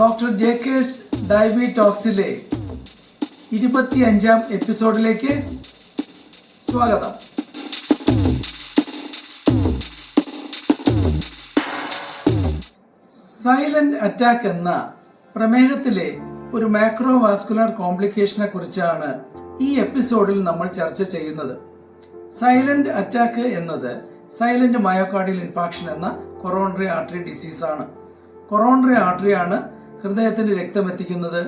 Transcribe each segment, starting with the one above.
Doctor ജെ.കെ's ഡയബി ടോക്സിലെ 25ാം എപ്പിസോഡിലേക്ക് സ്വാഗതം. Silent attack എന്ന പ്രമേഹത്തിലെ ഒരു മാക്രോവാസ്കുലർ കോംപ്ലിക്കേഷനെ കുറിച്ചാണ് ഈ എപ്പിസോഡിൽ നമ്മൾ ചർച്ച ചെയ്യുന്നത്. സൈലന്റ് അറ്റാക്ക് എന്നത് സൈലന്റ് മയോകാർഡിയൽ ഇൻഫാക്ഷൻ എന്ന കൊറോണറി ആർട്ടറി ഡിസീസ് ആണ്. കൊറോണറി ആർട്ടറിയാണ് ഹൃദയത്തിന് രക്തം എത്തിക്കുന്നത്.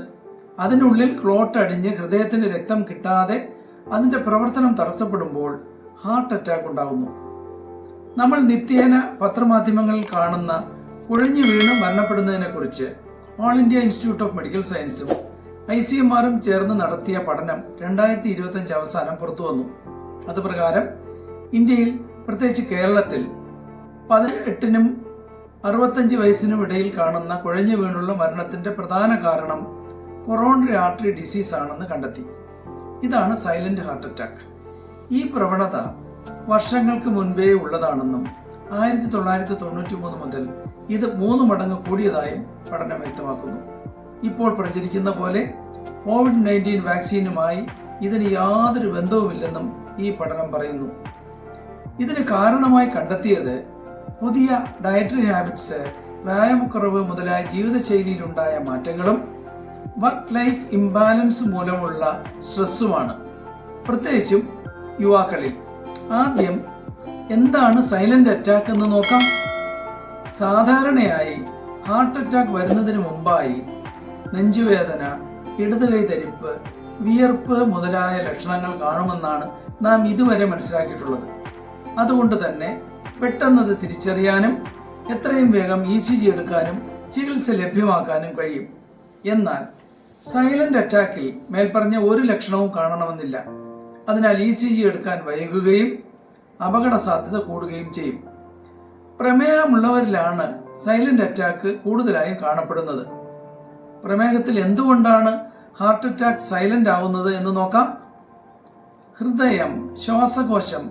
അതിനുള്ളിൽ ക്ലോട്ട് അടിഞ്ഞ് ഹൃദയത്തിന് രക്തം കിട്ടാതെ അതിന്റെ പ്രവർത്തനം തടസ്സപ്പെടുമ്പോൾ ഹാർട്ട് അറ്റാക്ക് ഉണ്ടാകുന്നു. നമ്മൾ നിത്യേന പത്രമാധ്യമങ്ങളിൽ കാണുന്ന കുഴഞ്ഞു വീണ് മരണപ്പെടുന്നതിനെ കുറിച്ച് all India institute of medical സയൻസും ICMRഉം ചേർന്ന് നടത്തിയ പഠനം 2025 അവസാനം പുറത്തു വന്നു. അതുപ്രകാരം ഇന്ത്യയിൽ, പ്രത്യേകിച്ച് കേരളത്തിൽ 18നും 65 വയസ്സിനും ഇടയിൽ കാണുന്ന കുഴഞ്ഞു വീണുള്ള മരണത്തിന്റെ പ്രധാന കാരണം കൊറോണറി ആർട്ടറി ഡിസീസ് ആണെന്ന് കണ്ടെത്തി. ഇതാണ് സൈലന്റ് ഹാർട്ട് അറ്റാക്ക്. ഈ പ്രവണത വർഷങ്ങൾക്ക് മുൻപേ ഉള്ളതാണെന്നും 1993 മുതൽ ഇത് 3 മടങ്ങ് കൂടിയതായും പഠനം വ്യക്തമാക്കുന്നു. ഇപ്പോൾ പ്രചരിക്കുന്ന പോലെ COVID-19 വാക്സിനുമായി ഇതിന് യാതൊരു ബന്ധവുമില്ലെന്നും ഈ പഠനം പറയുന്നു. ഇതിന് കാരണമായി കണ്ടെത്തിയത് പുതിയ ഡയറ്ററി ഹാബിറ്റ്സ്, വ്യായാമക്കുറവ് മുതലായ ജീവിതശൈലിയിലുണ്ടായ മാറ്റങ്ങളും വർക്ക് ലൈഫ് ഇംബാലൻസ് മൂലമുള്ള സ്ട്രെസ്സുമാണ്, പ്രത്യേകിച്ചും യുവാക്കളിൽ. ആദ്യം എന്താണ് സൈലന്റ് അറ്റാക്ക് എന്ന് നോക്കാം. സാധാരണയായി ഹാർട്ട് അറ്റാക്ക് വരുന്നതിന് മുമ്പായി നെഞ്ചുവേദന, ഇടതുകൈ തരിപ്പ്, വിയർപ്പ് മുതലായ ലക്ഷണങ്ങൾ കാണുമെന്നാണ് നാം ഇതുവരെ മനസ്സിലാക്കിയിട്ടുള്ളത്. അതുകൊണ്ട് തന്നെ പെട്ടെന്നത് തിരിച്ചറിയാനും എത്രയും വേഗം ECG എടുക്കാനും ചികിത്സ ലഭ്യമാക്കാനും കഴിയും. എന്നാൽ സൈലന്റ് അറ്റാക്കിൽ മേൽപ്പറഞ്ഞ ഒരു ലക്ഷണവും കാണണമെന്നില്ല. അതിനാൽ ECG എടുക്കാൻ വൈകുകയും അപകട സാധ്യത കൂടുകയും ചെയ്യും. പ്രമേഹമുള്ളവരിലാണ് സൈലന്റ് അറ്റാക്ക് കൂടുതലായും കാണപ്പെടുന്നത്. പ്രമേഹത്തിൽ എന്തുകൊണ്ടാണ് ഹാർട്ട് അറ്റാക്ക് സൈലന്റ് ആവുന്നത് എന്ന് നോക്കാം. ഹൃദയം, ശ്വാസകോശം,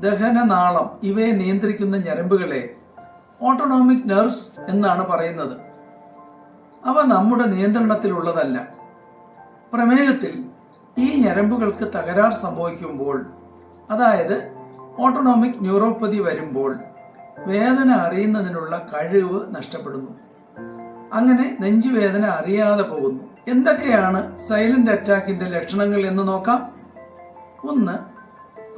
ദഹനനാളം ഇവയെ നിയന്ത്രിക്കുന്ന ഞരമ്പുകളെ ഓട്ടോണോമിക് നെർവ്സ് എന്നാണ് പറയുന്നത്. അവ നമ്മുടെ നിയന്ത്രണത്തിലുള്ളതല്ല. പ്രമേഹത്തിൽ ഈ ഞരമ്പുകൾക്ക് തകരാർ സംഭവിക്കുമ്പോൾ, അതായത് ഓട്ടോണോമിക് ന്യൂറോപ്പതി വരുമ്പോൾ, വേദന അറിയുന്നതിനുള്ള കഴിവ് നഷ്ടപ്പെടുന്നു. അങ്ങനെ നെഞ്ചുവേദന അറിയാതെ പോകുന്നു. എന്തൊക്കെയാണ് സൈലന്റ് അറ്റാക്കിന്റെ ലക്ഷണങ്ങൾ എന്ന് നോക്കാം. 1.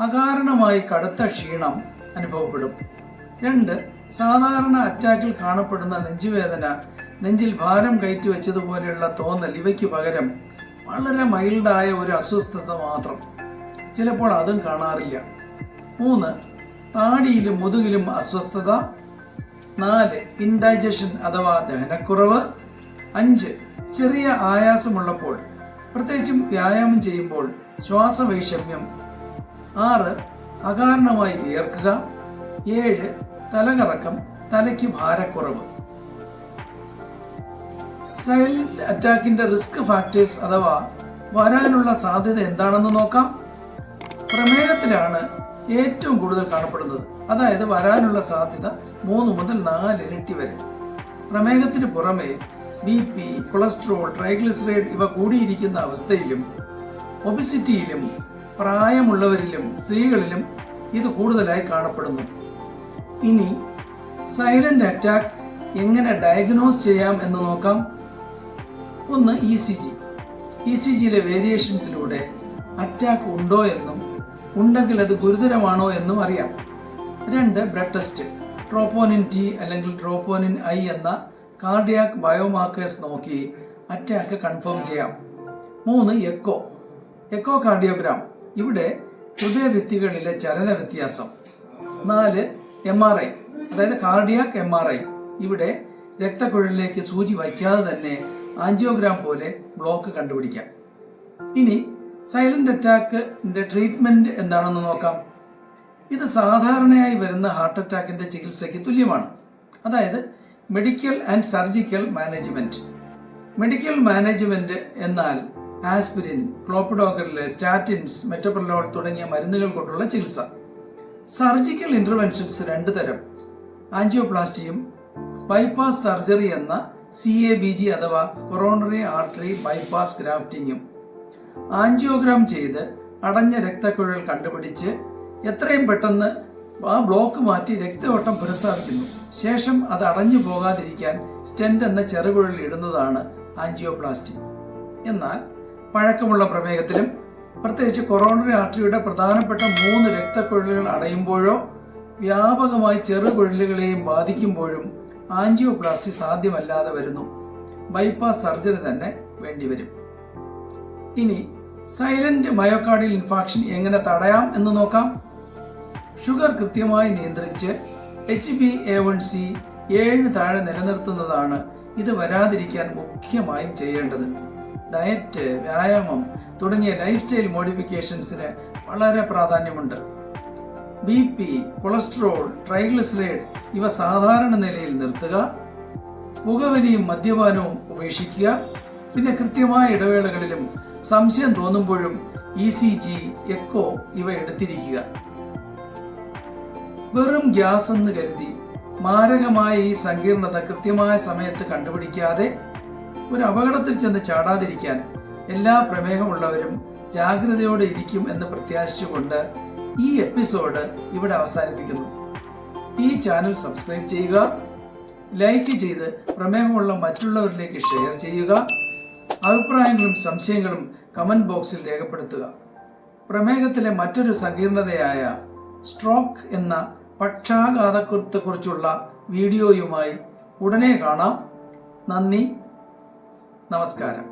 അകാരണമായി കടുത്ത ക്ഷീണം അനുഭവപ്പെടും. 2. സാധാരണ അറ്റാക്കിൽ കാണപ്പെടുന്ന നെഞ്ചുവേദന, നെഞ്ചിൽ ഭാരം കയറ്റി വെച്ചതുപോലെയുള്ള തോന്നൽ ഇവയ്ക്ക് പകരം വളരെ മൈൽഡായ ഒരു അസ്വസ്ഥത മാത്രം. ചിലപ്പോൾ അതും കാണാറില്ല. 3. താടിയിലും മുതുകിലും അസ്വസ്ഥത. 4. ഇൻഡൈജഷൻ അഥവാ ദഹനക്കുറവ്. 5. ചെറിയ ആയാസമുള്ളപ്പോൾ, പ്രത്യേകിച്ചും വ്യായാമം ചെയ്യുമ്പോൾ ശ്വാസവൈഷമ്യം. 6. അകാരണമായി വിയർക്കുക. 7. തലകറക്കം, തലയ്ക്ക് ഭാരക്കുറവ്. സൈലന്റ് അറ്റാക്കിന്റെ റിസ്ക് ഫാക്ടേഴ്സ് അഥവാ വരാനുള്ള സാധ്യത എന്താണെന്ന് നോക്കാം. പ്രമേഹത്തിലാണ് ഏറ്റവും കൂടുതൽ കാണപ്പെടുന്നത്. അതായത് വരാനുള്ള സാധ്യത 3 മുതൽ 4 ഇരട്ടി വരെ. പ്രമേഹത്തിന് പുറമെ BP, കൊളസ്ട്രോൾ, ട്രൈഗ്ലിസറൈഡ് ഇവ കൂടിയിരിക്കുന്ന അവസ്ഥയിലും ഒബിസിറ്റിയിലും പ്രായമുള്ളവരിലും സ്ത്രീകളിലും ഇത് കൂടുതലായി കാണപ്പെടുന്നു. ഇനി സൈലന്റ് അറ്റാക്ക് എങ്ങനെ ഡയഗ്നോസ് ചെയ്യാം എന്ന് നോക്കാം. 1. ECGയിലെ വേരിയേഷൻസിലൂടെ അറ്റാക്ക് ഉണ്ടോ എന്നും ഉണ്ടെങ്കിൽ അത് ഗുരുതരമാണോ എന്നും അറിയാം. 2. ബ്ലഡ് ടെസ്റ്റ്, ട്രോപ്പോനിൻ T അല്ലെങ്കിൽ ട്രോപ്പോനിൻ I എന്ന കാർഡിയാക് ബയോമാർക്കേഴ്സ് നോക്കി അറ്റാക്ക് കൺഫേം ചെയ്യാം. 3. എക്കോ കാർഡിയോഗ്രാം, ഇവിടെ ഹൃദയഭിത്തികളിലെ ചലന വ്യത്യാസം. 4. MRI, അതായത് കാർഡിയാക് MRI, ഇവിടെ രക്തക്കുഴലിലേക്ക് സൂചി വയ്ക്കാതെ തന്നെ ആൻജിയോഗ്രാം പോലെ ബ്ലോക്ക് കണ്ടുപിടിക്കാം. ഇനി സൈലന്റ് അറ്റാക്കിന്റെ ട്രീറ്റ്മെന്റ് എന്താണെന്ന് നോക്കാം. ഇത് സാധാരണയായി വരുന്ന ഹാർട്ട് അറ്റാക്കിന്റെ ചികിത്സയ്ക്ക് തുല്യമാണ്. അതായത് medical and surgical management. Medical management എന്നാൽ ആസ്പിരിൻ, ക്ലോപ്പിഡോഗ്രൽ, സ്റ്റാറ്റിൻസ്, മെറ്റപ്രലോൾ തുടങ്ങിയ മരുന്നുകൾ കൊണ്ടുള്ള ചികിത്സ. സർജിക്കൽ ഇന്റർവെൻഷൻസ് 2 തരം, ആൻജിയോപ്ലാസ്റ്റിയും ബൈപ്പാസ് സർജറി എന്ന CABG അഥവാ കൊറോണറി ആർട്ടറി ബൈപ്പാസ് ഗ്രാഫ്റ്റിങ്ങും. ആൻജിയോഗ്രാം ചെയ്ത് അടഞ്ഞ രക്തക്കുഴൽ കണ്ടുപിടിച്ച് എത്രയും പെട്ടെന്ന് ആ ബ്ലോക്ക് മാറ്റി രക്തയോട്ടം പുനഃസ്ഥാപിക്കുന്നു. ശേഷം അത് അടഞ്ഞു പോകാതിരിക്കാൻ സ്റ്റെന്റ് എന്ന ചെറുകുഴൽ ഇടുന്നതാണ് ആൻജിയോപ്ലാസ്റ്റി. എന്നാൽ പഴക്കമുള്ള പ്രമേഹത്തിലും പ്രത്യേകിച്ച് കൊറോണറി ആർട്ടറിയുടെ പ്രധാനപ്പെട്ട 3 രക്തക്കുഴലുകൾ അടയുമ്പോഴോ വ്യാപകമായി ചെറുകുഴലുകളെയും ബാധിക്കുമ്പോഴും ആൻജിയോപ്ലാസ്റ്റി സാധ്യമല്ലാതെ വരുന്നു. ബൈപ്പാസ് സർജറി തന്നെ വേണ്ടിവരും. ഇനി സൈലന്റ് മയോകാർഡിയൽ ഇൻഫാക്ഷൻ എങ്ങനെ തടയാം എന്ന് നോക്കാം. ഷുഗർ കൃത്യമായി നിയന്ത്രിച്ച് HbA1c 7 താഴെ നിലനിർത്തുന്നതാണ് ഇത് വരാതിരിക്കാൻ മുഖ്യമായും ചെയ്യേണ്ടത്. ഡയറ്റ്, വ്യായാമം തുടങ്ങിയ ലൈഫ് സ്റ്റൈൽ മോഡിഫിക്കേഷൻസിന് വളരെ പ്രാധാന്യമുണ്ട്. BP, കൊളസ്ട്രോൾ, ട്രൈഗ്ലിസറൈഡ് ഇവ സാധാരണ നിലയിൽ നിർത്തുക. പുകവലിയും മദ്യപാനവും ഉപേക്ഷിക്കുക. പിന്നെ കൃത്യമായ ഇടവേളകളിലും സംശയം തോന്നുമ്പോഴും ECG, എക്കോ ഇവ എടുത്തിരിക്കുക. വെറും ഗ്യാസ് എന്ന് കരുതി മാരകമായ ഈ സങ്കീർണത കൃത്യമായ സമയത്ത് കണ്ടുപിടിക്കാതെ ഒരു അപകടത്തിൽ ചെന്ന് ചാടാതിരിക്കാൻ എല്ലാ പ്രമേഹമുള്ളവരും ജാഗ്രതയോടെ ഇരിക്കും എന്ന് പ്രത്യാശിച്ചുകൊണ്ട് ഈ എപ്പിസോഡ് ഇവിടെ അവസാനിപ്പിക്കുന്നു. ഈ ചാനൽ സബ്സ്ക്രൈബ് ചെയ്യുക, ലൈക്ക് ചെയ്ത് പ്രമേഹമുള്ള മറ്റുള്ളവരിലേക്ക് ഷെയർ ചെയ്യുക. അഭിപ്രായങ്ങളും സംശയങ്ങളും കമന്റ് ബോക്സിൽ രേഖപ്പെടുത്തുക. പ്രമേഹത്തിലെ മറ്റൊരു സങ്കീർണതയായ സ്ട്രോക്ക് എന്ന പക്ഷാഘാതത്തെക്കുറിച്ചുള്ള വീഡിയോയുമായി ഉടനെ കാണാം. നന്ദി, നമസ്കാരം.